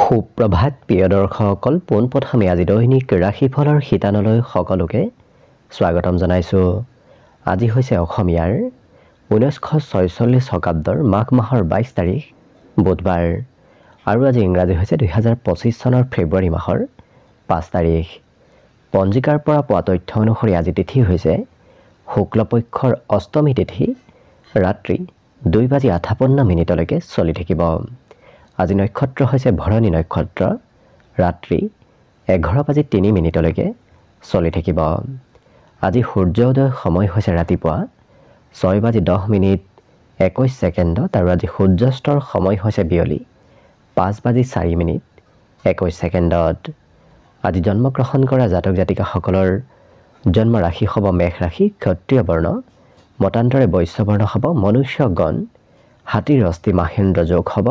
সুপ্ৰভাত প্ৰিয় দৰ্শকসকল, পোনপ্ৰথমে আজি দৈনিক ৰাশিফলৰ শিতানলৈ সকলোকে স্বাগতম জনাইছোঁ। আজি হৈছে অসমীয়াৰ 1946 শকাব্দৰ মাঘ মাহৰ 22 তাৰিখ বুধবাৰ আৰু আজি ইংৰাজী হৈছে 2025 চনৰ ফেব্ৰুৱাৰী মাহৰ 5 তাৰিখ। পঞ্জিকাৰ পৰা পোৱা তথ্য অনুসৰি আজি তিথি হৈছে শুক্লপক্ষৰ অষ্টমী তিথি, ৰাত্ৰি 2:58 চলি থাকিব। আজি নক্ষত্ৰ হৈছে ভৰণী নক্ষত্ৰ, ৰাত্ৰি 11:03 চলি থাকিব। আজি সূৰ্যোদয় সময় হৈছে ৰাতিপুৱা 6:10:21 আৰু আজি সূৰ্যাস্তৰ সময় হৈছে বিয়লি 5:04:21। আজি জন্মগ্ৰহণ কৰা জাতক জাতিকাসকলৰ জন্ম ৰাশি হ'ব মেষ ৰাশি, ক্ষত্ৰিয় বৰ্ণ, মতান্তৰে বৈশ্য বৰ্ণ হ'ব, মনুষ্য গণ, হাতীৰ অস্থি মাহেন্দ্ৰ যোগ হ'ব,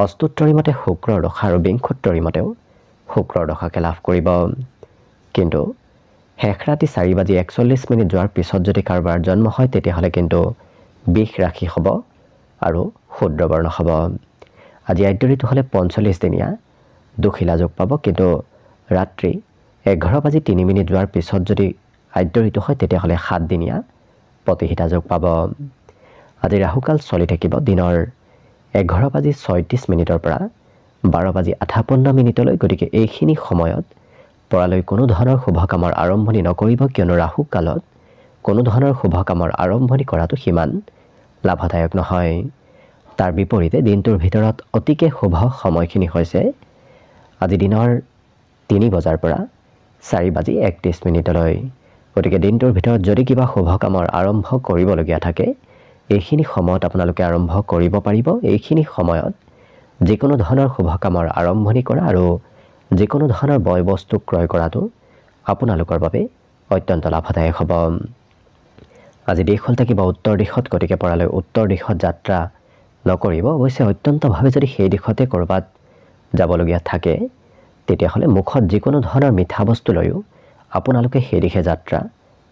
অষ্টোত্তৰী মতে শুক্ৰৰ দশা আৰু বিংশোত্তৰী মতেও শুক্ৰৰ দশাকে লাভ কৰিব। কিন্তু শেষ ৰাতি 4:41 যোৱাৰ পিছত যদি কাৰোবাৰ জন্ম হয় তেতিয়াহ'লে কিন্তু বৃষ ৰাশি হ'ব আৰু শূদ্ৰ বৰ্ণ হ'ব। আজি আদ্য ঋতু হ'লে 45 দিনীয়া দুখিলা যোগ পাব, কিন্তু ৰাত্ৰি 11:03 যোৱাৰ পিছত যদি আদ্য ঋতু হয় তেতিয়াহ'লে 7 দিনীয়া প্ৰতিহিতা যোগ পাব। আজি ৰাহুকাল চলি থাকিব দিনৰ 11:36 পৰা 12:58। গতিকে এইখিনি সময়ত পৰালৈ কোনো ধৰণৰ শুভ কামৰ আৰম্ভণি নকৰিব, কিয়নো ৰাহু কালত কোনো ধৰণৰ শুভ কামৰ আৰম্ভণি কৰাটো সিমান লাভদায়ক নহয়। তাৰ বিপৰীতে দিনটোৰ ভিতৰত অতিকে শুভ সময়খিনি হৈছে আজি দিনৰ 3 বজাৰ পৰা 4:31। গতিকে দিনটোৰ ভিতৰত যদি কিবা শুভ কামৰ আৰম্ভ কৰিবলগীয়া থাকে এইখিনি সময়ত আপোনালোকে আৰম্ভ কৰিব পাৰিব। এইখিনি সময়ত যিকোনো ধৰণৰ শুভ কামৰ আৰম্ভণি কৰা আৰু যিকোনো ধৰণৰ বয় বস্তু ক্ৰয় কৰাটো আপোনালোকৰ বাবে অত্যন্ত লাভদায়ক হ'ব। আজি দিশ হ'ল থাকিব উত্তৰ দিশত, গতিকে পৰালৈ উত্তৰ দিশত যাত্ৰা নকৰিব। অৱশ্যে অত্যন্তভাৱে যদি সেই দিশতে ক'ৰবাত যাবলগীয়া থাকে তেতিয়াহ'লে মুখত যিকোনো ধৰণৰ মিঠা বস্তু লৈও আপোনালোকে সেই দিশে যাত্ৰা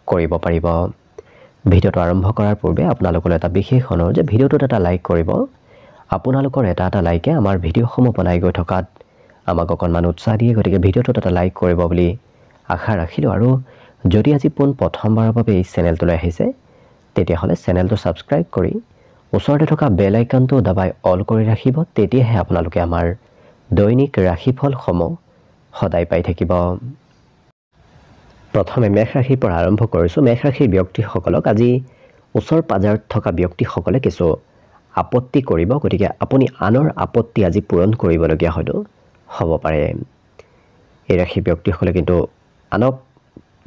কৰিব পাৰিব। ভিডিঅ'টো আৰম্ভ কৰাৰ পূৰ্বে আপোনালোকলৈ এটা বিশেষ অনুৰোধ যে ভিডিঅ'টোত এটা লাইক কৰিব। আপোনালোকৰ এটা লাইকে আমাৰ ভিডিঅ'সমূহ বনাই গৈ থকাত আমাক অকণমান উৎসাহ দিয়ে, গতিকে ভিডিঅ'টোত এটা লাইক কৰিব বুলি আশা ৰাখিলোঁ। আৰু যদি আজি প্ৰথমবাৰৰ বাবে এই চেনেলটোলৈ আহিছে তেতিয়াহ'লে চেনেলটো ছাবস্ক্ৰাইব কৰি ওচৰতে থকা বেল আইকনটো দবাই অল কৰি ৰাখিব, তেতিয়াহে আপোনালোকে আমাৰ দৈনিক ৰাশিফলসমূহ সদায় পাই থাকিব। প্ৰথমে মেষ ৰাশিৰ পৰা আৰম্ভ কৰিছোঁ। মেষ ৰাশিৰ ব্যক্তিসকলক আজি ওচৰ পাজৰত থকা ব্যক্তিসকলে কিছু আপত্তি কৰিব, গতিকে আপুনি আনৰ আপত্তি আজি পূৰণ কৰিবলগীয়া হয়তো হ'ব পাৰে। এই ৰাশিৰ ব্যক্তিসকলে কিন্তু আনক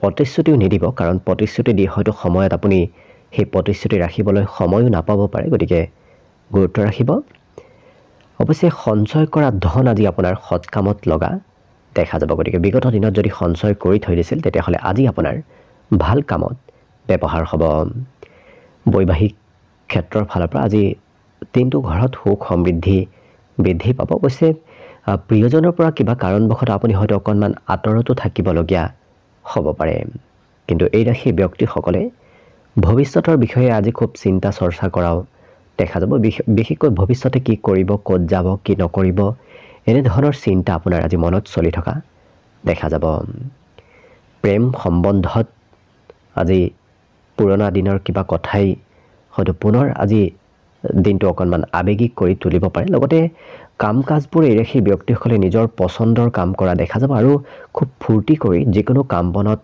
প্ৰতিশ্ৰুতিও নিদিব, কাৰণ প্ৰতিশ্ৰুতি দি হয়তো সময়ত আপুনি সেই প্ৰতিশ্ৰুতি ৰাখিবলৈ সময়ো নাপাব পাৰে, গতিকে গুৰুত্ব ৰাখিব। অৱশ্যে সঞ্চয় কৰা ধন আজি আপোনাৰ সৎ কামত লগা দেখা যাব, গতিকে বিগত দিনত যদি সঞ্চয় কৰি থৈ দিছিল তেতিয়াহ'লে আজি আপোনাৰ ভাল কামত ব্যৱহাৰ হ'ব। বৈবাহিক ক্ষেত্ৰৰ ফালৰ পৰা আজি দিনটো ঘৰত সুখ সমৃদ্ধি বৃদ্ধি পাব। অৱশ্যে প্ৰিয়জনৰ পৰা কিবা কাৰণবশতঃ আপুনি হয়তো অকণমান আঁতৰতো থাকিবলগীয়া হ'ব পাৰে। কিন্তু এই ৰাশিৰ ব্যক্তিসকলে ভৱিষ্যতৰ বিষয়ে আজি খুব চিন্তা চৰ্চা কৰাও দেখা যাব। বিশেষকৈ ভৱিষ্যতে কি কৰিব, ক'ত যাব, কি নকৰিব, এনেধৰণৰ চিন্তা আপোনাৰ আজি মনত চলি থকা দেখা যাব। প্ৰেম সম্বন্ধত আজি পুৰণা দিনৰ কিবা কথাই হয়তো পুনৰ আজি দিনটো অকণমান আৱেগিক কৰি তুলিব পাৰে। লগতে কাম কাজবোৰ এই ৰাশিৰ ব্যক্তিসকলে নিজৰ পচন্দৰ কাম কৰা দেখা যাব আৰু খুব ফূৰ্তি কৰি যিকোনো কাম বনত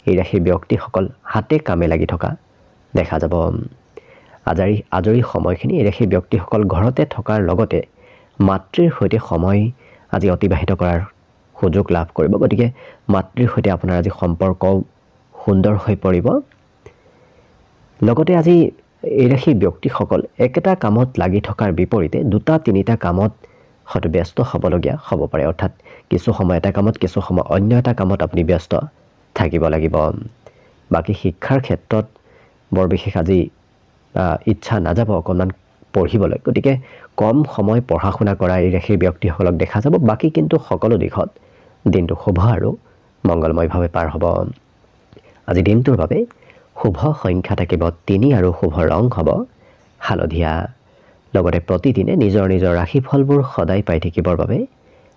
এই ৰাশিৰ ব্যক্তিসকল হাতে কামে লাগি থকা দেখা যাব। আজৰি সময়খিনি এই ৰাশিৰ ব্যক্তিসকল ঘৰতে থকাৰ লগতে মাতৃৰ সৈতে সময় আজি অতিবাহিত কৰাৰ সুযোগ লাভ কৰিব, গতিকে মাতৃৰ সৈতে আপোনাৰ আজি সম্পৰ্কও সুন্দৰ হৈ পৰিব। লগতে আজি এই ৰাশিৰ ব্যক্তিসকল একেটা কামত লাগি থকাৰ বিপৰীতে 2-3টা কামত হয়তো ব্যস্ত হ'বলগীয়া হ'ব পাৰে, অৰ্থাৎ কিছু সময় এটা কামত, কিছু সময় অন্য এটা কামত আপুনি ব্যস্ত থাকিব লাগিব। বাকী শিক্ষাৰ ক্ষেত্ৰত বৰ বিশেষ আজি ইচ্ছা নাযাব অকণমান পঢ়িবলৈ, গতিকে কম সময় পঢ়া শুনা কৰা এই ৰাশিৰ ব্যক্তিসকলক দেখা যাব। বাকী কিন্তু সকলো দিশত দিনটো শুভ আৰু মংগলময়ভাৱে পাৰ হ'ব। আজি দিনটোৰ বাবে শুভ সংখ্যা থাকিব 3 আৰু শুভ ৰং হ'ব হালধীয়া। লগতে প্ৰতিদিনে নিজৰ নিজৰ ৰাশিফলবোৰ সদায় পাই থাকিবৰ বাবে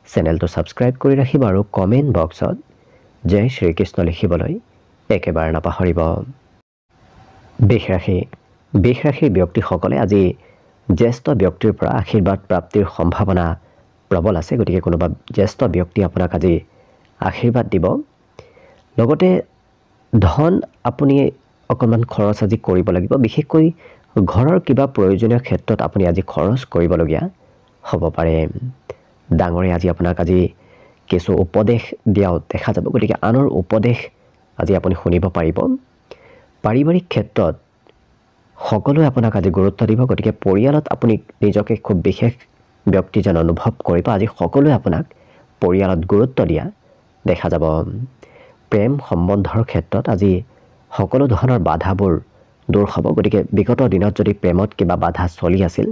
চেনেলটো ছাবস্ক্ৰাইব কৰি ৰাখিব আৰু কমেণ্ট বক্সত জয় শ্ৰীকৃষ্ণ লিখিবলৈ একেবাৰে নাপাহৰিব। বৃষ ৰাশিৰ ব্যক্তিসকলে আজি জ্যেষ্ঠ ব্যক্তিৰ পৰা আশীৰ্বাদ প্ৰাপ্তিৰ সম্ভাৱনা প্ৰবল আছে। গতিকে কোনোবা জ্যেষ্ঠ ব্যক্তি আপোনাক আজি আশীৰ্বাদ দিব। লগতে ধন আপুনি অকণমান খৰচ আজি কৰিব লাগিব। বিশেষকৈ ঘৰৰ কিবা প্ৰয়োজনীয় ক্ষেত্ৰত আপুনি আজি খৰচ কৰিবলগীয়া হ'ব পাৰে। ডাঙৰে আজি আপোনাক আজি কিছু উপদেশ দিয়াও দেখা যাব। গতিকে আনৰ উপদেশ আজি আপুনি শুনিব পাৰিব। পাৰিবাৰিক ক্ষেত্ৰত সকলোৱে আপোনাক আজি গুৰুত্ব দিব। গতিকে পৰিয়ালত আপুনি নিজকে খুব বিশেষ ব্যক্তি যেন অনুভৱ কৰিব। আজি সকলোৱে আপোনাক পৰিয়ালত গুৰুত্ব দিয়া দেখা যাব। প্ৰেম সম্বন্ধৰ ক্ষেত্ৰত আজি সকলো ধৰণৰ বাধাবোৰ দূৰ হ'ব। গতিকে বিগত দিনত যদি প্ৰেমত কিবা বাধা চলি আছিল,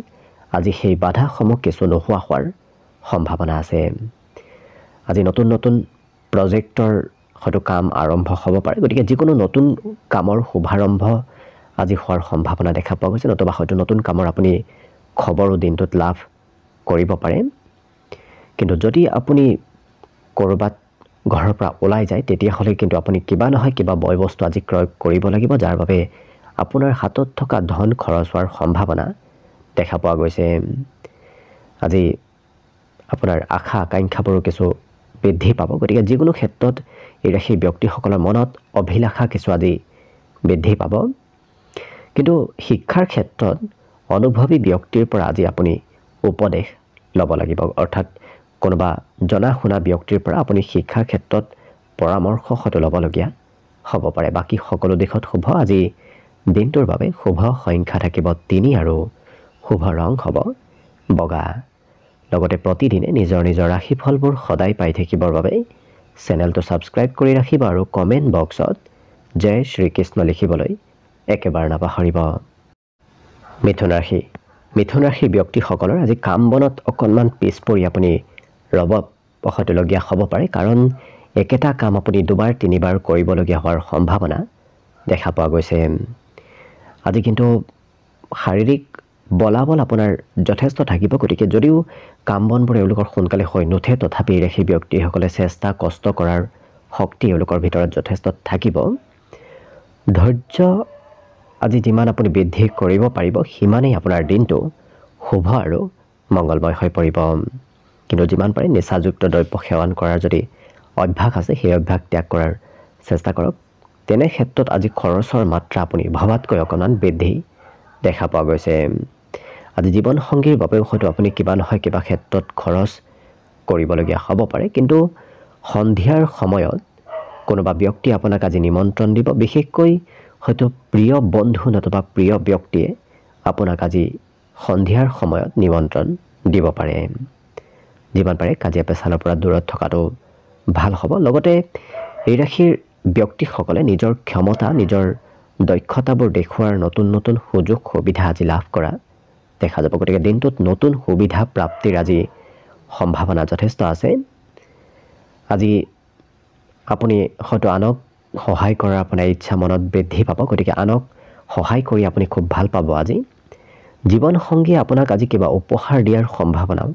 আজি সেই বাধাসমূহ কিছু নোহোৱা হোৱাৰ সম্ভাৱনা আছে। আজি নতুন নতুন প্ৰজেক্টৰ হয়তো কাম আৰম্ভ হ'ব পাৰে। গতিকে যিকোনো নতুন কামৰ শুভাৰম্ভ আজি হোৱাৰ সম্ভাৱনা দেখা পোৱা গৈছে। নতুবা হয়তো নতুন কামৰ আপুনি খবৰো দিনটোত লাভ কৰিব পাৰে। কিন্তু যদি আপুনি ক'ৰবাত ঘৰৰ পৰা ওলাই যায়, তেতিয়াহ'লে কিন্তু আপুনি কিবা নহয় কিবা বয় বস্তু আজি ক্ৰয় কৰিব লাগিব, যাৰ বাবে আপোনাৰ হাতত থকা ধন খৰচ হোৱাৰ সম্ভাৱনা দেখা পোৱা গৈছে। আজি আপোনাৰ আশা আকাংক্ষাবোৰো কিছু বৃদ্ধি পাব। গতিকে যিকোনো ক্ষেত্ৰত এই ৰাশিৰ ব্যক্তিসকলৰ মনত অভিলাষা কিছু আজি বৃদ্ধি পাব। কিন্তু শিক্ষাৰ ক্ষেত্ৰত অনুভৱী ব্যক্তিৰ পৰা আজি আপুনি উপদেশ ল'ব লাগিব। অৰ্থাৎ কোনোবা জনা শুনা ব্যক্তিৰ পৰা আপুনি শিক্ষাৰ ক্ষেত্ৰত পৰামৰ্শ হয়তো ল'বলগীয়া হ'ব পাৰে। বাকী সকলো দিশত শুভ। আজি দিনটোৰ বাবে শুভ সংখ্যা থাকিব 3 আৰু শুভ ৰং হ'ব বগা। লগতে প্ৰতিদিনে নিজৰ নিজৰ ৰাশিফলবোৰ সদায় পাই থাকিবৰ বাবে চেনেলটো ছাবস্ক্ৰাইব কৰি ৰাখিব আৰু কমেণ্ট বক্সত জয় শ্ৰীকৃষ্ণ লিখিবলৈ একেবাৰে নাপাহৰিব। মিথুন ৰাশিৰ ব্যক্তিসকলৰ আজি কাম বনত অকণমান পিছ পৰি আপুনি ৰ'ব পঢ়িবলগীয়া হ'ব পাৰে। কাৰণ একেটা কাম আপুনি 2-3বাৰ কৰিবলগীয়া হোৱাৰ সম্ভাৱনা দেখা পোৱা গৈছে। আজি কিন্তু শাৰীৰিক বলাবল আপোনাৰ যথেষ্ট থাকিব। গতিকে যদিও কাম বনবোৰ এওঁলোকৰ সোনকালে হৈ নুঠে, তথাপি ৰাশি ব্যক্তিসকলে চেষ্টা কষ্ট কৰাৰ শক্তি এওঁলোকৰ ভিতৰত যথেষ্ট থাকিব। ধৈৰ্য আজি যিমান আপুনি বৃদ্ধি কৰিব পাৰিব, সিমানেই আপোনাৰ দিনটো শুভ আৰু মংগলময় হৈ পৰিব। কিন্তু যিমান পাৰে নিচাযুক্ত দ্ৰব্য সেৱন কৰাৰ যদি অভ্যাস আছে, সেই অভ্যাস ত্যাগ কৰাৰ চেষ্টা কৰক। তেনে ক্ষেত্ৰত আজি খৰচৰ মাত্ৰা আপুনি ভবাতকৈ অকণমান বৃদ্ধি দেখা পোৱা গৈছে। আজি জীৱনসংগীৰ বাবেও হয়তো আপুনি কিবা নহয় কিবা ক্ষেত্ৰত খৰচ কৰিবলগীয়া হ'ব পাৰে। কিন্তু সন্ধিয়াৰ সময়ত কোনোবা ব্যক্তি আপোনাক আজি নিমন্ত্ৰণ দিব। বিশেষকৈ হয়তো প্ৰিয় বন্ধু নতুবা প্ৰিয় ব্যক্তিয়ে আপোনাক আজি সন্ধিয়াৰ সময়ত নিমন্ত্ৰণ দিব পাৰে। যিমান পাৰে কাজিয়া পেচালৰ পৰা দূৰত থকাটো ভাল হ'ব। লগতে এই ৰাশিৰ ব্যক্তিসকলে নিজৰ ক্ষমতা নিজৰ দক্ষতাবোৰ দেখুওৱাৰ নতুন নতুন সুযোগ সুবিধা আজি লাভ কৰা দেখা যাব। গতিকে দিনটোত নতুন সুবিধা প্ৰাপ্তিৰ আজি সম্ভাৱনা যথেষ্ট আছে। আজি আপুনি হয়তো আনক সহায় কৰাৰ আপোনাৰ ইচ্ছা মনত বৃদ্ধি পাব। গতিকে আনক সহায় কৰি আপুনি খুব ভাল পাব। আজি জীৱনসংগীয়ে আপোনাক আজি কিবা উপহাৰ দিয়াৰ সম্ভাৱনাও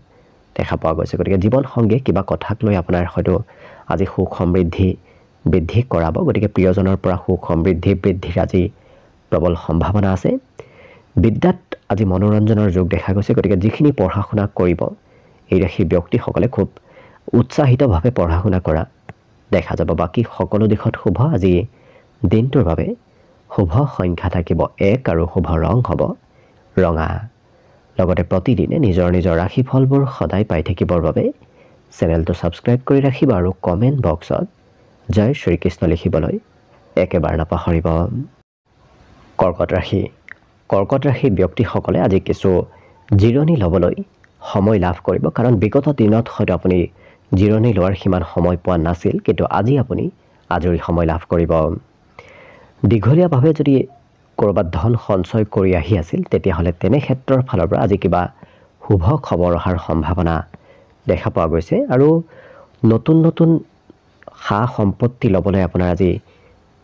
দেখা পোৱা গৈছে। গতিকে জীৱনসংগীয়ে কিবা কথাক লৈ আপোনাৰ হয়তো আজি সুখ সমৃদ্ধি বৃদ্ধি কৰাব। গতিকে প্ৰিয়জনৰ পৰা সুখ সমৃদ্ধি বৃদ্ধিৰ আজি প্ৰবল সম্ভাৱনা আছে। বিদ্যাত আজি মনোৰঞ্জনৰ যোগ দেখা গৈছে। গতিকে যিখিনি পঢ়া শুনা কৰিব, এই ৰাশিৰ ব্যক্তিসকলে খুব উৎসাহিতভাৱে পঢ়া শুনা কৰা দেখা যাব। বাকী সকলো দিশত শুভ। আজি দিনটোৰ বাবে শুভ সংখ্যা থাকিব 1 আৰু শুভ ৰং হ'ব ৰঙা। লগতে প্ৰতিদিনে নিজৰ নিজৰ ৰাশিফলবোৰ সদায় পাই থাকিবৰ বাবে চেনেলটো ছাবস্ক্ৰাইব কৰি ৰাখিব আৰু কমেণ্ট বক্সত জয় শ্ৰীকৃষ্ণ লিখিবলৈ একেবাৰে নাপাহৰিব। কৰ্কট ৰাশিৰ ব্যক্তিসকলে আজি কিছু জিৰণি ল'বলৈ সময় লাভ কৰিব। কাৰণ বিগত দিনত হয়তো আপুনি জিৰণি লোৱাৰ সিমান সময় পোৱা নাছিল, কিন্তু আজি আপুনি আজৰি সময় লাভ কৰিব। দীঘলীয়াভাৱে যদি ক'ৰবাত ধন সঞ্চয় কৰি আহি আছিল, তেতিয়াহ'লে তেনে ক্ষেত্ৰৰ ফালৰ পৰা আজি কিবা শুভ খবৰ অহাৰ সম্ভাৱনা দেখা পোৱা গৈছে। আৰু নতুন নতুন সা সম্পত্তি ল'বলৈ আপোনাৰ আজি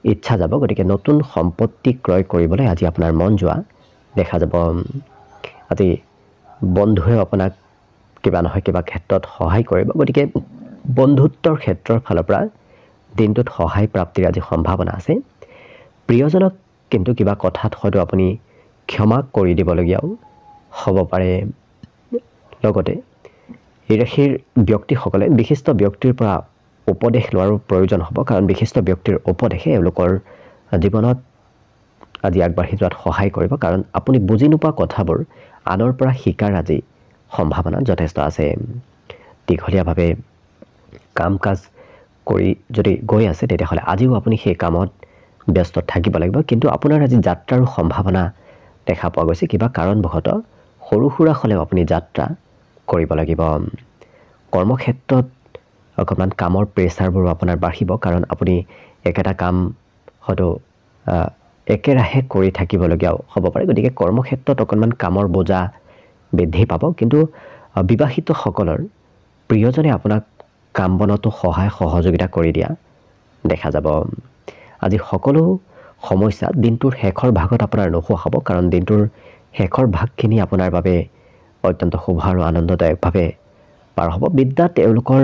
ইচ্ছা যাব। গতিকে নতুন সম্পত্তি ক্ৰয় কৰিবলৈ আজি আপোনাৰ মন যোৱা দেখা যাব। আজি বন্ধুৱে আপোনাক কিবা নহয় কিবা ক্ষেত্ৰত সহায় কৰিব গতিকে বন্ধুত্বৰ ক্ষেত্ৰৰ ফালৰ পৰা দিনটোত সহায় প্ৰাপ্তিৰ আজি সম্ভাৱনা আছে প্ৰিয়জনক কিন্তু কিবা কথাত হয়তো আপুনি ক্ষমা কৰি দিবলগীয়াও হ'ব পাৰে লগতে এই ৰাশিৰ ব্যক্তিসকলে বিশিষ্ট ব্যক্তিৰ পৰা উপদেশ লোৱাৰো প্ৰয়োজন হ'ব কাৰণ বিশিষ্ট ব্যক্তিৰ উপদেশে এওঁলোকৰ জীৱনত আজি আগবাঢ়ি যোৱাত সহায় কৰিব কাৰণ আপুনি বুজি নোপোৱা কথাবোৰ আনৰ পৰা শিকাৰ আজি সম্ভাৱনা যথেষ্ট আছে দীঘলীয়াভাৱে কাম কাজ কৰি যদি গৈ আছে তেতিয়াহ'লে আজিও আপুনি সেই কামত ব্যস্ত থাকিব লাগিব কিন্তু আপোনাৰ আজি যাত্ৰাৰো সম্ভাৱনা দেখা পোৱা গৈছে কিবা কাৰণবশতঃ সৰু সুৰা হ'লেও আপুনি যাত্ৰা কৰিব লাগিব কৰ্মক্ষেত্ৰত অকণমান কামৰ প্ৰেছাৰবোৰো আপোনাৰ বাঢ়িব কাৰণ আপুনি একেটা কাম হয়তো একেৰাহে কৰি থাকিবলগীয়াও হ'ব পাৰে গতিকে কৰ্মক্ষেত্ৰত অকণমান কামৰ বোজা বৃদ্ধি পাব কিন্তু বিবাহিতসকলৰ প্ৰিয়জনে আপোনাক কাম বনতো সহায় সহযোগিতা কৰি দিয়া দেখা যাব আজি সকলো সমস্যা দিনটোৰ শেষৰ ভাগত আপোনাৰ নোহোৱা হ'ব কাৰণ দিনটোৰ শেষৰ ভাগখিনি আপোনাৰ বাবে অত্যন্ত শুভ আৰু আনন্দদায়কভাৱে পাৰ হ'ব বিদ্যাত এওঁলোকৰ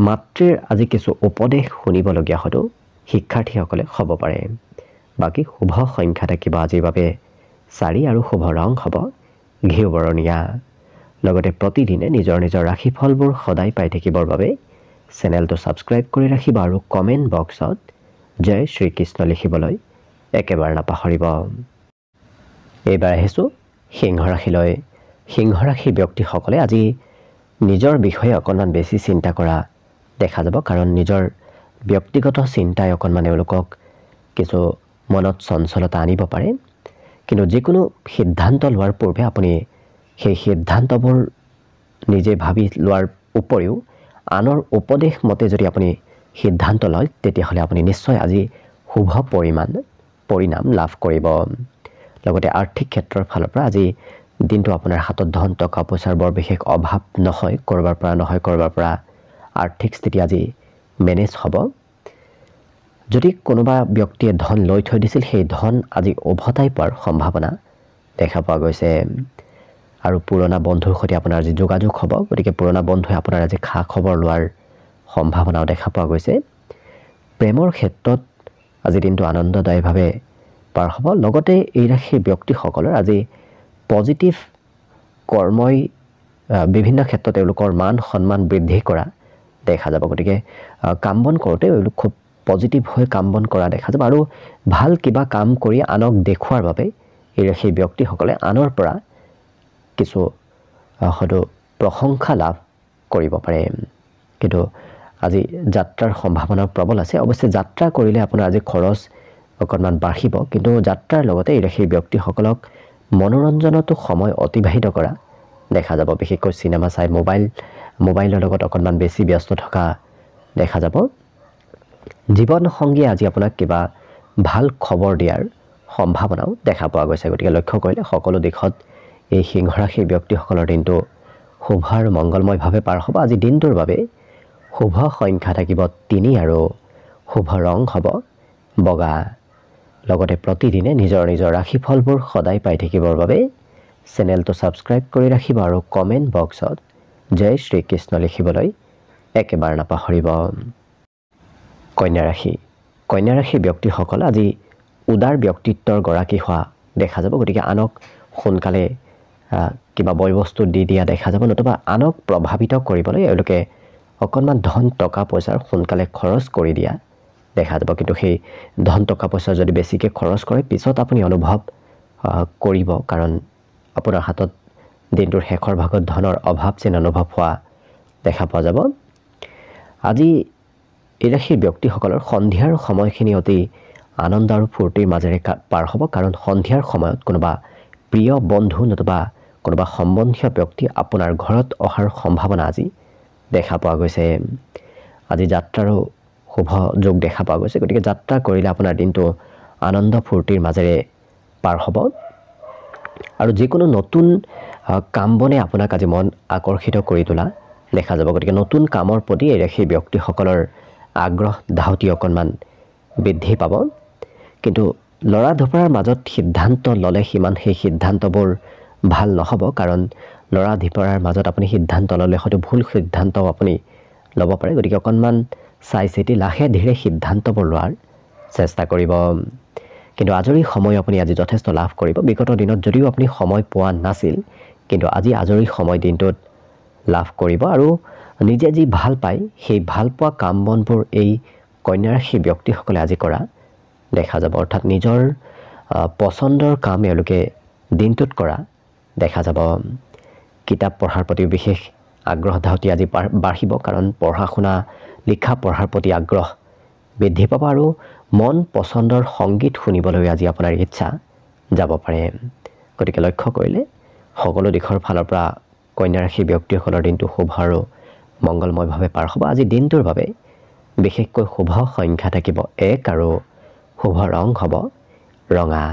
মাতৃৰ আজি কিছু উপদেশ শুনিবলগীয়া হয়তো শিক্ষাৰ্থীসকলে হ'ব পাৰে বাকী শুভ সংখ্যা থাকিব আজিৰ বাবে 4 আৰু শুভ ৰং হ'ব ঘিউ বৰণীয়া লগতে প্ৰতিদিনে নিজৰ নিজৰ ৰাশিফলবোৰ সদায় পাই থাকিবৰ বাবে চেনেলটো ছাবস্ক্ৰাইব কৰি ৰাখিব আৰু কমেণ্ট বক্সত জয় শ্ৰীকৃষ্ণ লিখিবলৈ একেবাৰে নাপাহৰিব এইবাৰ আহিছোঁ সিংহ ৰাশিলৈ সিংহ ৰাশিৰ ব্যক্তিসকলে আজি নিজৰ বিষয়ে অকণমান বেছি চিন্তা কৰা দেখা যাব কাৰণ নিজৰ ব্যক্তিগত চিন্তাই অকণমান এওঁলোকক কিছু মনত চঞ্চলতা আনিব পাৰে কিন্তু যিকোনো সিদ্ধান্ত লোৱাৰ পূৰ্বে আপুনি সেই সিদ্ধান্তবোৰ নিজে ভাবি লোৱাৰ উপৰিও আনৰ উপদেশ মতে যদি আপুনি সিদ্ধান্ত লয় তেতিয়াহ'লে আপুনি নিশ্চয় আজি শুভ পৰিণাম লাভ কৰিব লগতে আৰ্থিক ক্ষেত্ৰৰ ফালৰ পৰা আজি দিনটো আপোনাৰ হাতত ধন টকা পইচাৰ বৰ বিশেষ অভাৱ নহয় কৰবাৰ পৰা আৰ্থিক স্থিতি আজি মেনেজ হ'ব যদি কোনোবা ব্যক্তিয়ে ধন লৈ থৈ দিছিল সেই ধন আজি উভতাই পোৱাৰ সম্ভাৱনা দেখা পোৱা গৈছে আৰু পুৰণা বন্ধুৰ সৈতে আপোনাৰ আজি যোগাযোগ হ'ব গতিকে পুৰণা বন্ধুৱে আপোনাৰ আজি খা খবৰ লোৱাৰ সম্ভাৱনাও দেখা পোৱা গৈছে প্ৰেমৰ ক্ষেত্ৰত আজি দিনটো আনন্দদায়কভাৱে পাৰ হ'ব লগতে এই ৰাশিৰ ব্যক্তিসকলৰ আজি পজিটিভ কৰ্মই বিভিন্ন ক্ষেত্ৰত তেওঁলোকৰ মান সন্মান বৃদ্ধি কৰা দেখা যাব গতিকে কাম বন কৰোঁতে এওঁলোক খুব পজিটিভ হৈ কাম বন কৰা দেখা যাব আৰু ভাল কিবা কাম কৰি আনক দেখুৱাৰ বাবে এই ৰাশিৰ ব্যক্তিসকলে আনৰ পৰা কিছু হয়তো প্ৰশংসা লাভ কৰিব পাৰে কিন্তু আজি যাত্ৰাৰ সম্ভাৱনা প্ৰবল আছে অৱশ্যে যাত্ৰা কৰিলে আপোনাৰ আজি খৰচ অকণমান বাঢ়িব কিন্তু যাত্ৰাৰ লগতে এই ৰাশিৰ ব্যক্তিসকলক মনোৰঞ্জনতো সময় অতিবাহিত কৰা দেখা যাব বিশেষকৈ চিনেমা চাই মোবাইলৰ লগত অকণমান বেছি ব্যস্ত থকা দেখা যাব জীৱনসংগীয়ে আজি আপোনাক কিবা ভাল খবৰ দিয়াৰ সম্ভাৱনাও দেখা পোৱা গৈছে গতিকে লক্ষ্য কৰিলে সকলো দিশত এই সিংহ ৰাশিৰ ব্যক্তিসকলৰ দিনটো শুভ আৰু মংগলময়ভাৱে পাৰ হ'ব আজি দিনটোৰ বাবে শুভ সংখ্যা থাকিব 3 আৰু শুভ ৰং হ'ব বগা লগতে প্ৰতিদিনে নিজৰ নিজৰ ৰাশিফলবোৰ সদায় পাই থাকিবৰ বাবে চেনেলটো ছাবস্ক্ৰাইব কৰি ৰাখিব আৰু কমেণ্ট বক্সত জয় শ্ৰীকৃষ্ণ লিখিবলৈ একেবাৰে নাপাহৰিব কন্যা ৰাশিৰ ব্যক্তিসকল আজি উদাৰ ব্যক্তিত্বৰ গৰাকী হোৱা দেখা যাব গতিকে আনক সোনকালে কিবা বয় বস্তু দি দিয়া দেখা যাব নতুবা আনক প্ৰভাৱিত কৰিবলৈ এওঁলোকে অকণমান ধন টকা পইচাৰ সোনকালে খৰচ কৰি দিয়া দেখা যাব কিন্তু সেই ধন টকা পইচা যদি বেছিকৈ খৰচ কৰে পিছত আপুনি অনুভৱ কৰিব কাৰণ আপোনাৰ হাতত দিনটোৰ শেষৰ ভাগত ধনৰ অভাৱ যেন অনুভৱ হোৱা দেখা পোৱা যাব আজি এই ৰাশিৰ ব্যক্তিসকলৰ সন্ধিয়াৰ সময়খিনি অতি আনন্দ আৰু ফূৰ্তিৰ মাজেৰে পাৰ হ'ব কাৰণ সন্ধিয়াৰ সময়ত কোনোবা প্ৰিয় বন্ধু নতুবা কোনোবা সম্বন্ধীয় ব্যক্তি আপোনাৰ ঘৰত অহাৰ সম্ভাৱনা আজি দেখা পোৱা গৈছে আজি যাত্ৰাৰো শুভ যোগ দেখা পোৱা গৈছে গতিকে যাত্ৰা কৰিলে আপোনাৰ দিনটো আনন্দ ফূৰ্তিৰ মাজেৰে পাৰ হ'ব আৰু যিকোনো নতুন কাম বনে আপোনাক আজি মন আকৰ্ষিত কৰি তোলা দেখা যাব গতিকে নতুন কামৰ প্ৰতি এই ৰাশিৰ ব্যক্তিসকলৰ আগ্ৰহ ধাউতি অকণমান বৃদ্ধি পাব কিন্তু লৰা ধপৰাৰ মাজত সিদ্ধান্ত ল'লে সিমান সেই সিদ্ধান্তবোৰ ভাল নহ'ব কাৰণ লৰাধিপৰাৰ মাজত আপুনি সিদ্ধান্ত ল'লে হয়তো ভুল সিদ্ধান্তও আপুনি ল'ব পাৰে গতিকে অকণমান চাই চিতি লাহে ধীৰে সিদ্ধান্তবোৰ লোৱাৰ চেষ্টা কৰিব কিন্তু আজৰি সময় আপুনি আজি যথেষ্ট লাভ কৰিব বিগত দিনত যদিও আপুনি সময় পোৱা নাছিল কিন্তু আজি আজৰি সময় দিনটোত লাভ কৰিব আৰু নিজে যি ভাল পায় সেই ভাল পোৱা কাম বনবোৰ এই কন্যা ৰাশি ব্যক্তিসকলে আজি কৰা দেখা যাব অৰ্থাৎ নিজৰ পছন্দৰ কাম এওঁলোকে দিনটোত কৰা দেখা যাব কিতাপ পঢ়াৰ প্ৰতি বিশেষ আগ্ৰহ ধাউতি আজি বাঢ়িব কাৰণ পঢ়া শুনা লিখা পঢ়াৰ প্ৰতি আগ্ৰহ বৃদ্ধি পাব আৰু মন পছন্দৰ সংগীত শুনিবলৈ আজি আপোনাৰ ইচ্ছা যাব পাৰে গতিকে লক্ষ্য কৰিলে সকলো দিশৰ ফালৰ পৰা কন্যা ৰাশি ব্যক্তিসকলৰ দিনটো শুভ আৰু মংগলময়ভাৱে পাৰ হ'ব আজি দিনটোৰ বাবে বিশেষকৈ শুভ সংখ্যা থাকিব 1 আৰু শুভ ৰং হ'ব ৰঙা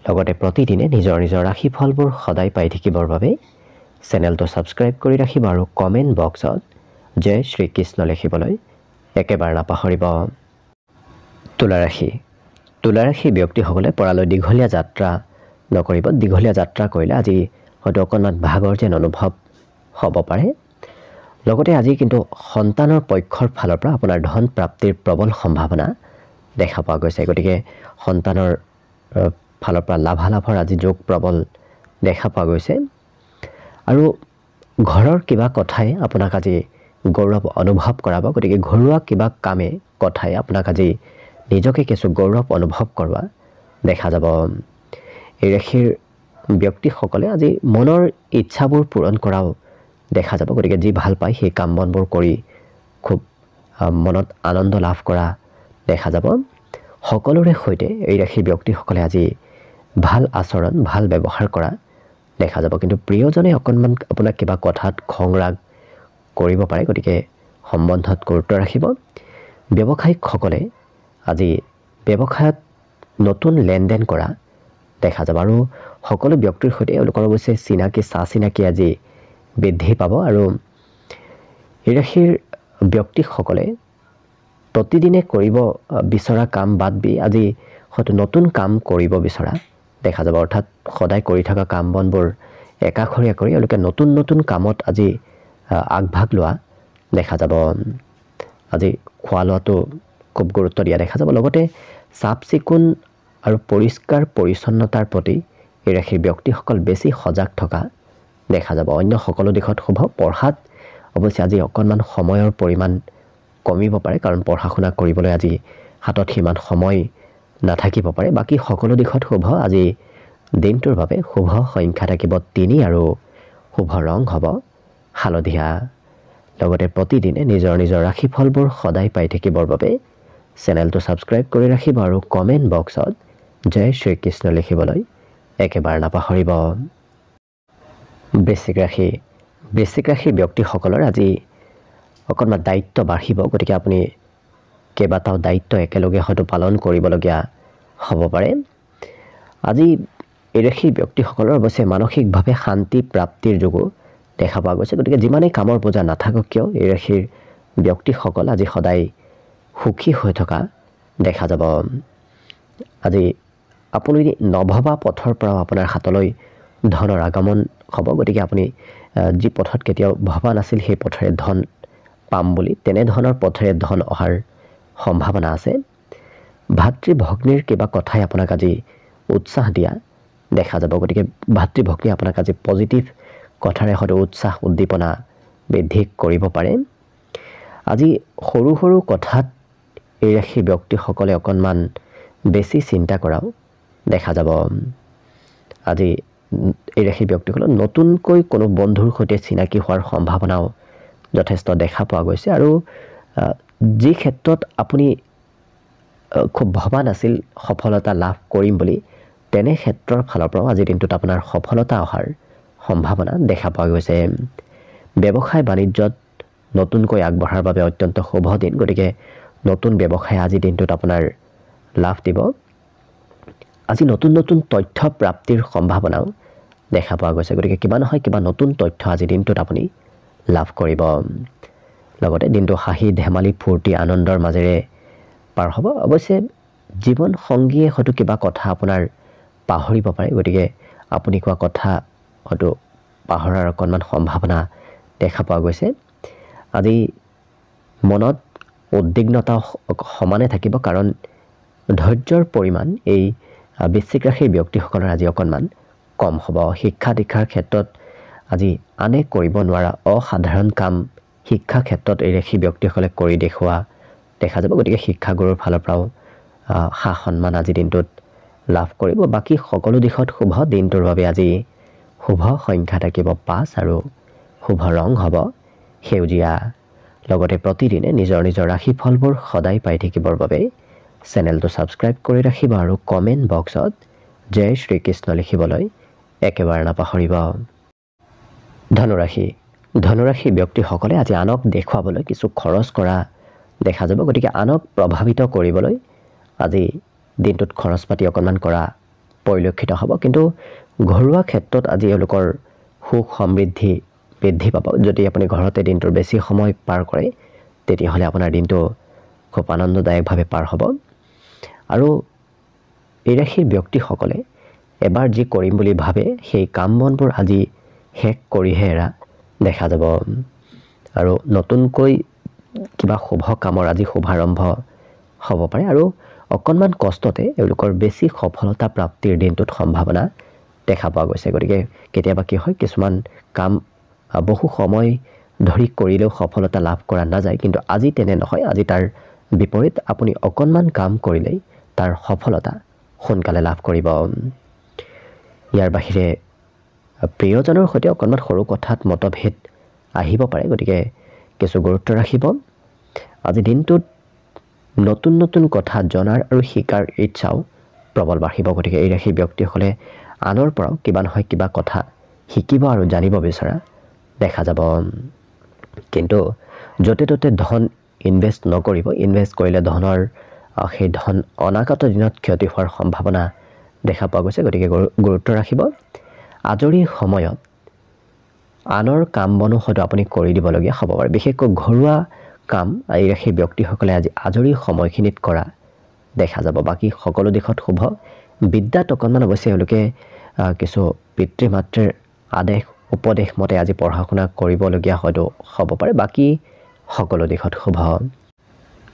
লগতে প্ৰতিদিনে নিজৰ নিজৰ ৰাশিফলবোৰ সদায় পাই থাকিবৰ বাবে চেনেলটো ছাবস্ক্ৰাইব কৰি ৰাখিব আৰু কমেণ্ট বক্সত জয় শ্ৰীকৃষ্ণ লিখিবলৈ একেবাৰে নাপাহৰিব তুলা ৰাশি ব্যক্তিসকলে পৰালৈ দীঘলীয়া যাত্ৰা নকৰিব দীঘলীয়া যাত্ৰা কৰিলে আজি হয়তো অকণমান ভাগৰ যেন অনুভৱ হ'ব পাৰে লগতে আজি কিন্তু সন্তানৰ পক্ষৰ ফালৰ পৰা আপোনাৰ ধন প্ৰাপ্তিৰ প্ৰবল সম্ভাৱনা দেখা পোৱা গৈছে গতিকে সন্তানৰ ফালৰ পৰা লাভালাভৰ আজি যোগ প্ৰবল দেখা পোৱা গৈছে আৰু ঘৰৰ কিবা কথাই আপোনাক আজি গৌৰৱ অনুভৱ কৰাব গতিকে ঘৰুৱা কিবা কামে কথাই আপোনাক আজি নিজকে কিছু গৌৰৱ অনুভৱ কৰোৱা দেখা যাব এই ৰাশিৰ ব্যক্তিসকলে আজি মনৰ ইচ্ছাবোৰ পূৰণ কৰাও দেখা যাব গতিকে যি ভাল পায় সেই কাম বনবোৰ কৰি খুব মনত আনন্দ লাভ কৰা দেখা যাব সকলোৰে সৈতে এই ৰাশিৰ ব্যক্তিসকলে আজি ভাল আচৰণ ভাল ব্যৱহাৰ কৰা দেখা যাব কিন্তু প্ৰিয়জনে অকণমান আপোনাক কিবা কথাত খং ৰাগ কৰিব পাৰে গতিকে সম্বন্ধত গুৰুত্ব ৰাখিব ব্যৱসায়িকসকলে আজি ব্যৱসায়ত নতুন লেনদেন কৰা দেখা যাব আৰু সকলো ব্যক্তিৰ সৈতে এওঁলোকৰ অৱশ্যে চিনাকি চিনাকি আজি বৃদ্ধি পাব আৰু এই ৰাশিৰ ব্যক্তিসকলে প্ৰতিদিনে কৰিব বিচৰা কাম বাদ দি আজি হয়তো নতুন কাম কৰিব বিচৰা দেখা যাব অৰ্থাৎ সদায় কৰি থকা কাম বনবোৰ একাষৰীয়া কৰি এওঁলোকে নতুন নতুন কামত আজি আগভাগ লোৱা দেখা যাব আজি খোৱা লোৱাটো খুব গুৰুত্ব দিয়া দেখা যাব লগতে চাফ চিকুণ আৰু পৰিষ্কাৰ পৰিচ্ছন্নতাৰ প্ৰতি এই ৰাশিৰ ব্যক্তিসকল বেছি সজাগ থকা দেখা যাব অন্য সকলো দিশত শুভ পঢ়াত অৱশ্যে আজি অকণমান সময়ৰ পৰিমাণ কমিব পাৰে কাৰণ পঢ়া শুনা কৰিবলৈ আজি হাতত সিমান সময় নাথাকিব পাৰে বাকী সকলো দিশত শুভ আজি দিনটোৰ বাবে শুভ সংখ্যা থাকিব 3 আৰু শুভ ৰং হ'ব হালধীয়া লগতে প্ৰতিদিনে নিজৰ নিজৰ ৰাশিফলবোৰ সদায় পাই থাকিবৰ বাবে চেনেলটো ছাবস্ক্ৰাইব কৰি ৰাখিব আৰু কমেণ্ট বক্সত জয় শ্ৰীকৃষ্ণ লিখিবলৈ একেবাৰে নাপাহৰিব বৃশ্চিক ৰাশিৰ ব্যক্তিসকলৰ আজি অকণমান দায়িত্ব বাঢ়িব গতিকে আপুনি কেইবাটাও দায়িত্ব একেলগে হয়তো পালন কৰিবলগীয়া হ'ব পাৰে আজি এই ৰাশিৰ ব্যক্তিসকলৰ অৱশ্যে মানসিকভাৱে শান্তি প্ৰাপ্তিৰ যোগো দেখা পোৱা গৈছে গতিকে যিমানেই কামৰ বোজা নাথাকক কিয় এই ৰাশিৰ ব্যক্তিসকল আজি সদায় সুখী হৈ থকা দেখা যাব আজি আপুনি নভবা পথৰ পৰাও আপোনাৰ হাতলৈ ধনৰ আগমন হ'ব গতিকে আপুনি যি পথত কেতিয়াও ভবা নাছিল সেই পথেৰে ধন পাম বুলি তেনেধৰণৰ পথেৰে ধন অহাৰ সম্ভাৱনা আছে ভাতৃ ভগ্নীৰ কিবা কথাই আপোনাক আজি উৎসাহ দিয়া দেখা যাব গতিকে ভাতৃ ভগ্নী আপোনাক আজি পজিটিভ কথাৰে হয়তো উৎসাহ উদ্দীপনা বৃদ্ধি কৰিব পাৰে আজি সৰু সৰু কথাত এই ৰাশিৰ ব্যক্তিসকলে অকণমান বেছি চিন্তা কৰাও দেখা যাব আজি এই ৰাশিৰ ব্যক্তিসকলৰ নতুনকৈ কোনো বন্ধুৰ সৈতে চিনাকি হোৱাৰ সম্ভাৱনাও যথেষ্ট দেখা পোৱা গৈছে আৰু যি ক্ষেত্ৰত আপুনি খুব ভবা নাছিল সফলতা লাভ কৰিম বুলি তেনে ক্ষেত্ৰৰ ফালৰ পৰাও আজিৰ দিনটোত আপোনাৰ সফলতা অহাৰ সম্ভাৱনা দেখা পোৱা গৈছে ব্যৱসায় বাণিজ্যত নতুনকৈ আগবঢ়াৰ বাবে অত্যন্ত শুভ দিন গতিকে নতুন ব্যৱসায় আজিৰ দিনটোত আপোনাৰ লাভ দিব আজি নতুন নতুন তথ্য প্ৰাপ্তিৰ সম্ভাৱনাও দেখা পোৱা গৈছে গতিকে কিবা নহয় কিবা নতুন তথ্য আজিৰ দিনটোত আপুনি লাভ কৰিব লগতে দিনটো হাঁহি ধেমালি ফূৰ্তি আনন্দৰ মাজেৰে পাৰ হ'ব অৱশ্যে জীৱন সংগীয়ে হয়তো কিবা কথা আপোনাৰ পাহৰিব পাৰে গতিকে আপুনি কোৱা কথা হয়তো পাহৰাৰ অকণমান সম্ভাৱনা দেখা পোৱা গৈছে। আজি মনত উদ্বিগ্নতা সমানে থাকিব, কাৰণ ধৈৰ্যৰ পৰিমাণ এই বৃশ্চিক ৰাশিৰ ব্যক্তিসকলৰ আজি অকণমান কম হ'ব। শিক্ষা দীক্ষাৰ ক্ষেত্ৰত আজি আনে কৰিব নোৱাৰা অসাধাৰণ কাম শিক্ষা ক্ষেত্ৰত এই ৰাশি ব্যক্তিসকলে কৰি দেখুওৱা দেখা যাব। গতিকে শিক্ষাগুৰুৰ ফালৰ পৰাও সা সন্মান আজি দিনটোত লাভ কৰিব। বাকী সকলো দিশত শুভ। দিনটোৰ বাবে আজি শুভ সংখ্যা থাকিব 5 আৰু শুভ ৰং হ'ব সেউজীয়া। লগতে প্ৰতিদিনে নিজৰ নিজৰ ৰাশিফলবোৰ সদায় পাই থাকিবৰ বাবে চেনেলটো ছাবস্ক্ৰাইব কৰি ৰাখিব আৰু কমেণ্ট বক্সত জয় শ্ৰীকৃষ্ণ লিখিবলৈ একেবাৰে নাপাহৰিব। ধনুৰাশি। ধনুৰাশি ব্যক্তিসকলে আজি আনক দেখুৱাবলৈ কিছু খৰচ কৰা দেখা যাব। গতিকে আনক প্ৰভাৱিত কৰিবলৈ আজি দিনটোত খৰচ পাতি অকণমান কৰা পৰিলক্ষিত হ'ব। কিন্তু ঘৰুৱা ক্ষেত্ৰত আজি এওঁলোকৰ সুখ সমৃদ্ধি বৃদ্ধি পাব। যদি আপুনি ঘৰতে দিনটোৰ বেছি সময় পাৰ কৰে তেতিয়াহ'লে আপোনাৰ দিনটো খুব আনন্দদায়কভাৱে পাৰ হ'ব। আৰু এই ৰাশিৰ ব্যক্তিসকলে এবাৰ যি কৰিম বুলি ভাবে সেই কাম বনবোৰ আজি শেষ কৰিহে এৰা দেখা যাব। আৰু নতুনকৈ কিবা শুভ কামৰ আজি শুভাৰম্ভ হ'ব পাৰে। আৰু অকণমান কষ্টতে এওঁলোকৰ বেছি সফলতা প্ৰাপ্তিৰ দিনটোত সম্ভাৱনা দেখা পোৱা গৈছে। গতিকে কেতিয়াবা কি হয়, কিছুমান কাম বহু সময় ধৰি কৰিলেও সফলতা লাভ কৰা নাযায়, কিন্তু আজি তেনে নহয়। আজি তাৰ বিপৰীত আপুনি অকণমান কাম কৰিলেই তাৰ সফলতা সোনকালে লাভ কৰিব। ইয়াৰ বাহিৰে প্ৰিয়জনৰ সৈতে অকণমান সৰু কথাত মতভেদ আহিব পাৰে। গতিকে কিছু গুৰুত্ব ৰাখিব। আজি দিনটোত নতুন নতুন কথা জনাৰ আৰু শিকাৰ ইচ্ছাও প্ৰবল বাঢ়িব। গতিকে এই ৰাশিৰ ব্যক্তিসকলে আনৰ পৰাও কিবা নহয় কিবা কথা শিকিব আৰু জানিব বিচৰা দেখা যাব। কিন্তু য'তে ত'তে ধন ইনভেষ্ট নকৰিব। ইনভেষ্ট কৰিলে ধনৰ সেই ধন অনাগত দিনত ক্ষতি হোৱাৰ সম্ভাৱনা দেখা পোৱা গৈছে। গতিকে গুৰুত্ব ৰাখিব। আজৰি সময়ত আনৰ কাম বনো হয়তো আপুনি কৰি দিবলগীয়া হ'ব পাৰে। বিশেষকৈ ঘৰুৱা কাম এই ৰাশিৰ ব্যক্তিসকলে আজি আজৰি সময়খিনিত কৰা দেখা যাব। বাকী সকলো দিশত শুভ। বিদ্যাত অকণমান অৱশ্যে এওঁলোকে কিছু পিতৃ মাতৃৰ আদেশ উপদেশ মতে আজি পঢ়া শুনা কৰিবলগীয়া হয়তো হ'ব পাৰে। বাকী সকলো দিশত শুভ।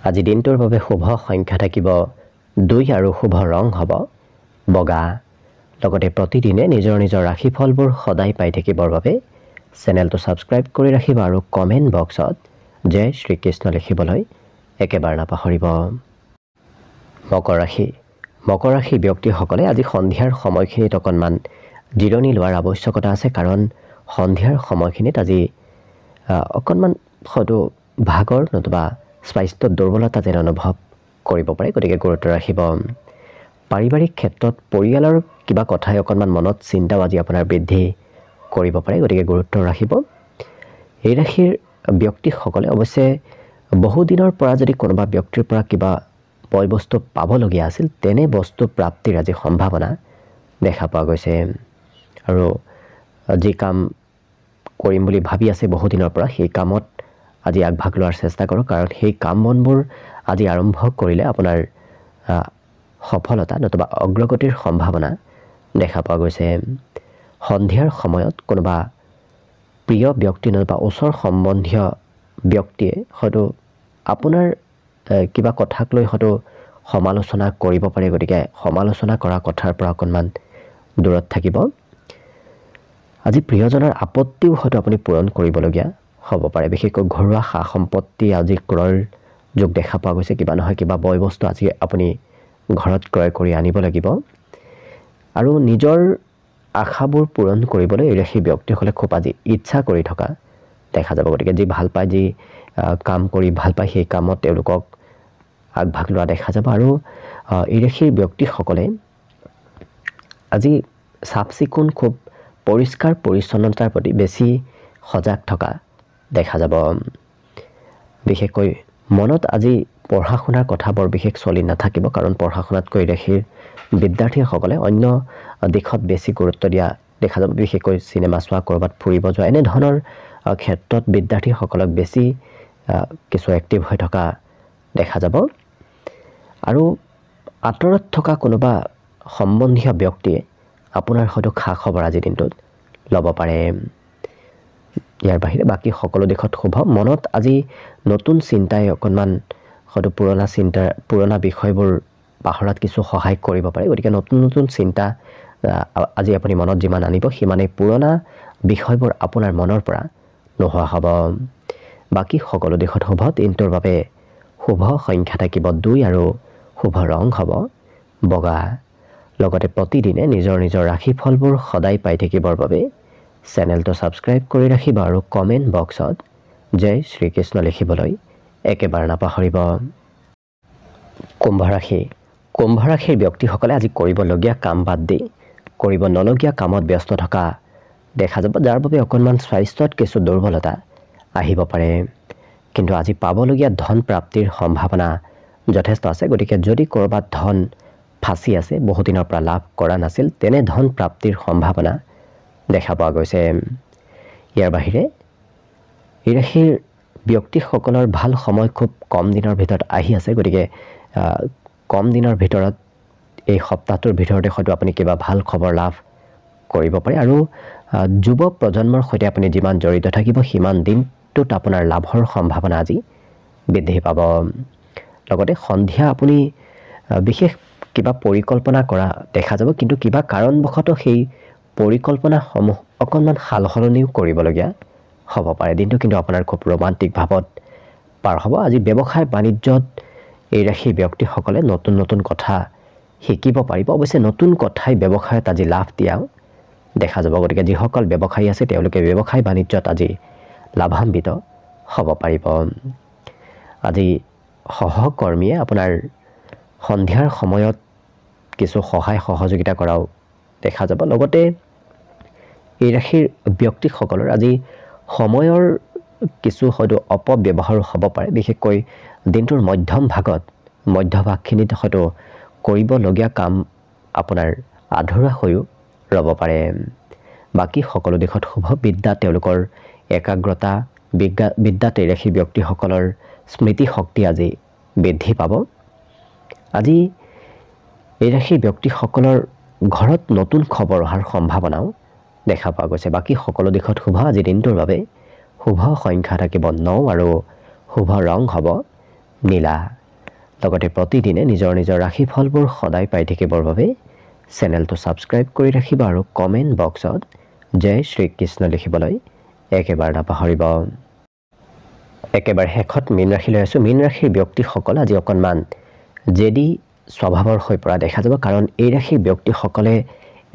আজি দিনটোৰ বাবে শুভ সংখ্যা থাকিব 2 আৰু শুভ ৰং হ'ব বগা। লগতে প্ৰতিদিনে নিজৰ নিজৰ ৰাশিফলবোৰ সদায় পাই থাকিবৰ বাবে চেনেলটো ছাবস্ক্ৰাইব কৰি ৰাখিব আৰু কমেণ্ট বক্সত জয় শ্ৰীকৃষ্ণ লিখিবলৈ একেবাৰে নাপাহৰিব। মকৰ ৰাশি। মকৰ ৰাশি ব্যক্তিসকলে আজি সন্ধিয়াৰ সময়খিনিত অকণমান জিৰণি লোৱাৰ আৱশ্যকতা আছে। কাৰণ সন্ধিয়াৰ সময়খিনিত আজি অকণমান হয়তো ভাগৰ নতুবা স্বাস্থ্যত দুৰ্বলতা যেন অনুভৱ কৰিব পাৰে। গতিকে গুৰুত্ব ৰাখিব। পাৰিবাৰিক ক্ষেত্ৰত পৰিয়ালৰ কিবা কথাই অকণমান মনত চিন্তাও আজি আপোনাৰ বৃদ্ধি কৰিব পাৰে। গতিকে গুৰুত্ব ৰাখিব। এই ৰাশিৰ ব্যক্তিসকলে অৱশ্যে বহুদিনৰ পৰা যদি কোনোবা ব্যক্তিৰ পৰা কিবা বয় বস্তু পাবলগীয়া আছিল, তেনে বস্তু প্ৰাপ্তিৰ আজি সম্ভাৱনা দেখা পোৱা গৈছে। আৰু যি কাম কৰিম বুলি ভাবি আছে বহুদিনৰ পৰা, সেই কামত আজি আগভাগ লোৱাৰ চেষ্টা কৰক। কাৰণ সেই কাম বনবোৰ আজি আৰম্ভ কৰিলে আপোনাৰ সফলতা নতুবা অগ্ৰগতিৰ সম্ভাৱনা দেখা পোৱা গৈছে। সন্ধিয়াৰ সময়ত কোনোবা প্ৰিয় ব্যক্তি নতুবা ওচৰ সম্বন্ধীয় ব্যক্তিয়ে হয়তো আপোনাৰ কিবা কথাক লৈ হয়তো সমালোচনা কৰিব পাৰে। গতিকে সমালোচনা কৰা কথাৰ পৰা অকণমান দূৰত থাকিব। আজি প্ৰিয়জনৰ আপত্তিও হয়তো আপুনি পূৰণ কৰিবলগীয়া হ'ব পাৰে। বিশেষকৈ ঘৰুৱা সা সম্পত্তি আজি ক্ৰয়ৰ যোগ দেখা পোৱা গৈছে। কিবা নহয় কিবা বয় বস্তু আজি আপুনি ঘৰত ক্ৰয় কৰি আনিব লাগিব। আৰু নিজৰ আশাবোৰ পূৰণ কৰিবলৈ এই ৰাশি ব্যক্তিসকলে খুব আজি ইচ্ছা কৰি থকা দেখা যাব। গতিকে যি ভাল পায়, যি কাম কৰি ভাল পায়, সেই কামত তেওঁলোকক আগভাগ লোৱা দেখা যাব। আৰু এই ৰাশিৰ ব্যক্তিসকলে আজি চাফ চিকুণ খুব পৰিষ্কাৰ পৰিচ্ছন্নতাৰ প্ৰতি বেছি সজাগ থকা দেখা যাব। বিশেষকৈ মনত আজি পঢ়া শুনাৰ কথা বৰ বিশেষ চলি নাথাকিব। কাৰণ পঢ়া শুনাতকৈ ৰাশিৰ বিদ্যাৰ্থীসকলে অন্য দিশত বেছি গুৰুত্ব দিয়া দেখা যাব। বিশেষকৈ চিনেমা চোৱা, ক'ৰবাত ফুৰিব যোৱা, এনেধৰণৰ ক্ষেত্ৰত বিদ্যাৰ্থীসকলক বেছি কিছু এক্টিভ হৈ থকা দেখা যাব। আৰু আঁতৰত থকা কোনোবা সম্বন্ধীয় ব্যক্তিয়ে আপোনাৰ হয়তো খা খবৰ আজিৰ দিনটোত ল'ব পাৰে। ইয়াৰ বাহিৰে বাকী সকলো দিশত শুভ মনত আজি নতুন চিন্তাই অকণমান হয়তো পুৰণা বিষয়বোৰ পাহৰাত কিছু সহায় কৰিব পাৰে গতিকে নতুন নতুন চিন্তা আজি আপুনি মনত যিমান আনিব সিমানেই পুৰণা বিষয়বোৰ আপোনাৰ মনৰ পৰা নোহোৱা হ'ব বাকী সকলো দিশত শুভ দিনটোৰ বাবে শুভ সংখ্যা থাকিব 2 আৰু শুভ ৰং হ'ব বগা লগতে প্ৰতিদিনে নিজৰ নিজৰ ৰাশিফলবোৰ সদায় পাই থাকিবৰ বাবে চেনেলটো ছাবস্ক্ৰাইব কৰি ৰাখিব আৰু কমেণ্ট বক্সত জয় শ্ৰীকৃষ্ণ লিখিবলৈ একেবাৰে নাপাহৰিব কুম্ভ ৰাশিৰ ব্যক্তিসকলে আজি কৰিবলগীয়া কাম বাদ দি কৰিব নলগীয়া কামত ব্যস্ত থকা দেখা যাব যাৰ বাবে অকণমান স্বাস্থ্যত কিছু দুৰ্বলতা আহিব পাৰে কিন্তু আজি পাবলগীয়া ধন প্ৰাপ্তিৰ সম্ভাৱনা যথেষ্ট আছে গতিকে যদি কৰবাত ধন ফাঁচি আছে বহুদিনৰ পৰা লাভ কৰা নাছিল তেনে ধন প্ৰাপ্তিৰ সম্ভাৱনা দেখা পোৱা গৈছে ইয়াৰ বাহিৰে এই ৰাশিৰ ব্যক্তিসকলৰ ভাল সময় খুব কম দিনৰ ভিতৰত আহি আছে গতিকে কম দিনৰ ভিতৰত এই সপ্তাহটোৰ ভিতৰতে হয়তো আপুনি কিবা ভাল খবৰ লাভ কৰিব পাৰে আৰু যুৱ প্ৰজন্মৰ সৈতে আপুনি যিমান জড়িত থাকিব সিমান দিনটোত আপোনাৰ লাভৰ সম্ভাৱনা আজি বৃদ্ধি পাব লগতে সন্ধিয়া আপুনি বিশেষ কিবা পৰিকল্পনা কৰা দেখা যাব কিন্তু কিবা কাৰণবশতঃ সেই পৰিকল্পনাসমূহ অকণমান সালসলনিও কৰিবলগীয়া হ'ব পাৰে দিনটো কিন্তু আপোনাৰ খুব ৰোমান্টিক ভাৱত পাৰ হ'ব আজি ব্যৱসায় বাণিজ্যত এই ৰাশিৰ ব্যক্তিসকলে নতুন নতুন কথা শিকিব পাৰিব অৱশ্যে নতুন কথাই ব্যৱসায়ত আজি লাভ দিয়াও দেখা যাব গতিকে যিসকল ব্যৱসায়ী আছে তেওঁলোকে ব্যৱসায় বাণিজ্যত আজি লাভান্বিত হ'ব পাৰিব আজি সহকৰ্মীয়ে আপোনাৰ সন্ধিয়াৰ সময়ত কিছু সহায় সহযোগিতা কৰাও দেখা যাব লগতে এই ৰাশিৰ ব্যক্তিসকলৰ আজি সময়ৰ কিছু হয়তো অপব্যৱহাৰ হ'ব পাৰে বিশেষকৈ দিনটোৰ মধ্যভাগখিনিত হয়তো কৰিবলগীয়া কাম আপোনাৰ আধৰুৱা হৈও ৰ'ব পাৰে বাকী সকলো দিশত শুভ বিদ্যা তেওঁলোকৰ একাগ্ৰতা বিদ্যাত এই ৰাশিৰ ব্যক্তিসকলৰ স্মৃতি শক্তি আজি বৃদ্ধি পাব আজি এই ৰাশিৰ ব্যক্তিসকলৰ ঘৰত নতুন খবৰ অহাৰ সম্ভাৱনাও দেখা পোৱা গৈছে বাকী সকলো দিশত শুভ আজি দিনটোৰ বাবে শুভ সংখ্যা থাকিব 9 আৰু শুভ ৰং হ'ব নীলা লগতে প্ৰতিদিনে নিজৰ নিজৰ ৰাশিফলবোৰ সদায় পাই থাকিবৰ বাবে চেনেলটো ছাবস্ক্ৰাইব কৰি ৰাখিব আৰু কমেণ্ট বক্সত জয় শ্ৰীকৃষ্ণ লিখিবলৈ একেবাৰে নাপাহৰিব একেবাৰে শেষত মীন ৰাশিলৈ আছোঁ মীন ৰাশিৰ ব্যক্তিসকল আজি অকণমান জেদি স্বভাৱৰ হৈ পৰা দেখা যাব কাৰণ এই ৰাশিৰ ব্যক্তিসকলে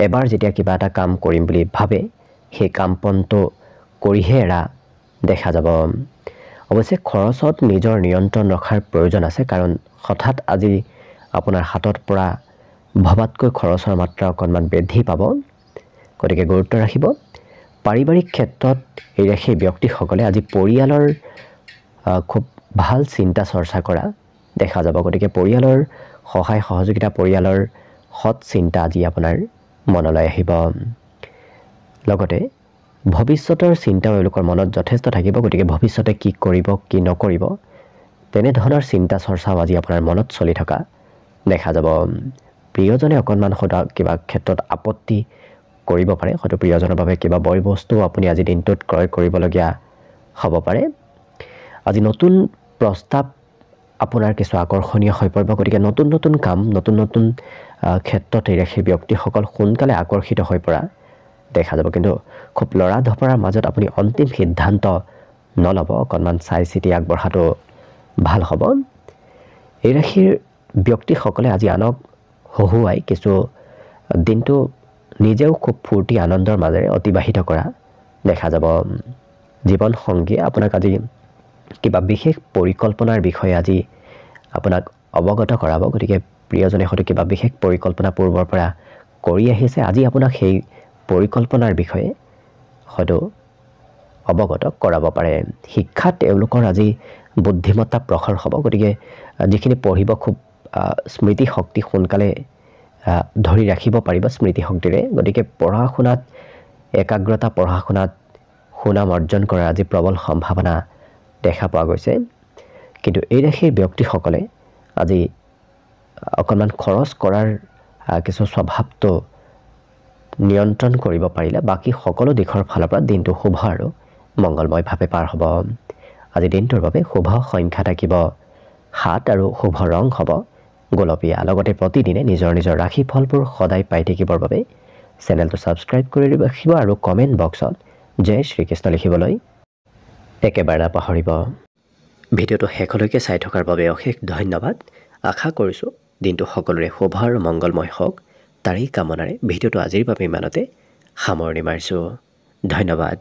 এবাৰ যেতিয়া কিবা এটা কাম কৰিম বুলি ভাবে সেই কামপনটো কৰিহে এৰা দেখা যাব অৱশ্যে খৰচত নিজৰ নিয়ন্ত্ৰণ ৰখাৰ প্ৰয়োজন আছে কাৰণ হঠাৎ আজি আপোনাৰ হাতত পৰা ভবাতকৈ খৰচৰ মাত্ৰা অকণমান বৃদ্ধি পাব গতিকে গুৰুত্ব ৰাখিব পাৰিবাৰিক ক্ষেত্ৰত এই ৰাশিৰ ব্যক্তিসকলে আজি পৰিয়ালৰ খুব ভাল চিন্তা চৰ্চা কৰা দেখা যাব গতিকে পৰিয়ালৰ সহায় সহযোগিতা পৰিয়ালৰ সৎ চিন্তা আজি আপোনাৰ মনলৈ আহিব লগতে ভৱিষ্যতৰ চিন্তাও এওঁলোকৰ মনত যথেষ্ট থাকিব গতিকে ভৱিষ্যতে কি কৰিব কি নকৰিব তেনেধৰণৰ চিন্তা চৰ্চাও আজি আপোনাৰ মনত চলি থকা দেখা যাব প্ৰিয়জনে অকণমান হয়তো কিবা ক্ষেত্ৰত আপত্তি কৰিব পাৰে হয়তো প্ৰিয়জনৰ বাবে কিবা বয় বস্তু আপুনি আজি দিনটোত ক্ৰয় কৰিবলগীয়া হ'ব পাৰে আজি নতুন প্ৰস্তাৱ আপোনাৰ কিছু আকৰ্ষণীয় হৈ পৰিব গতিকে নতুন নতুন কাম নতুন নতুন ক্ষেত্ৰত এই ৰাশিৰ ব্যক্তিসকল সোনকালে আকৰ্ষিত হৈ পৰা দেখা যাব কিন্তু খুব লৰা ধপৰাৰ মাজত আপুনি অন্তিম সিদ্ধান্ত নল'ব অকণমান চাই চিতি আগবঢ়াটো ভাল হ'ব এই ৰাশিৰ ব্যক্তিসকলে আজি আনক হহুৱাই কিছু দিনটো নিজেও খুব ফূৰ্তি আনন্দৰ মাজেৰে অতিবাহিত কৰা দেখা যাব জীৱন সংগীয়ে আপোনাক আজি কিবা বিশেষ পৰিকল্পনাৰ বিষয়ে আজি আপোনাক অৱগত কৰাব গতিকে প্ৰিয়জনে হয়তো কিবা বিশেষ পৰিকল্পনা পূৰ্বৰ পৰা কৰি আহিছে আজি আপোনাক সেই পৰিকল্পনাৰ বিষয়ে হয়তো অৱগত কৰাব পাৰে শিক্ষাত তেওঁলোকৰ আজি বুদ্ধিমত্তা প্ৰখৰ হ'ব গতিকে যিখিনি পঢ়িব খুব স্মৃতি শক্তি সোনকালে ধৰি ৰাখিব পাৰিব স্মৃতি শক্তিৰে গতিকে পঢ়া শুনাত একাগ্ৰতা পঢ়া শুনাত সুনাম অৰ্জন কৰাৰ আজি প্ৰবল সম্ভাৱনা দেখা পোৱা গৈছে কিন্তু এই ৰাশিৰ ব্যক্তিসকলে আজি অকণমান খৰচ কৰাৰ কিছু স্বভাৱটো নিয়ন্ত্ৰণ কৰিব পাৰিলে বাকী সকলো দিশৰ ফালৰ পৰা দিনটো শুভ আৰু মংগলময়ভাৱে পাৰ হ'ব। আজি দিনটোৰ বাবে শুভ সংখ্যা থাকিব 7 আৰু শুভ ৰং হ'ব গোলপীয়া। লগতে প্ৰতিদিনে নিজৰ নিজৰ ৰাশিফলবোৰ সদায় পাই থাকিবৰ বাবে চেনেলটো ছাবস্ক্ৰাইব কৰি ৰাখিব আৰু কমেণ্ট বক্সত জয় শ্ৰীকৃষ্ণ লিখিবলৈ একেবাৰে নাপাহৰিব। ভিডিঅ'টো শেষলৈকে চাই থকাৰ বাবে অশেষ ধন্যবাদ। আশা কৰিছোঁ দিনটো সকলোৰে শুভ আৰু মংগলময় হওক, তাৰেই কামনাৰে ভিডিঅ'টো আজিৰ বাবে ইমানতে সামৰণি মাৰিছোঁ। ধন্যবাদ।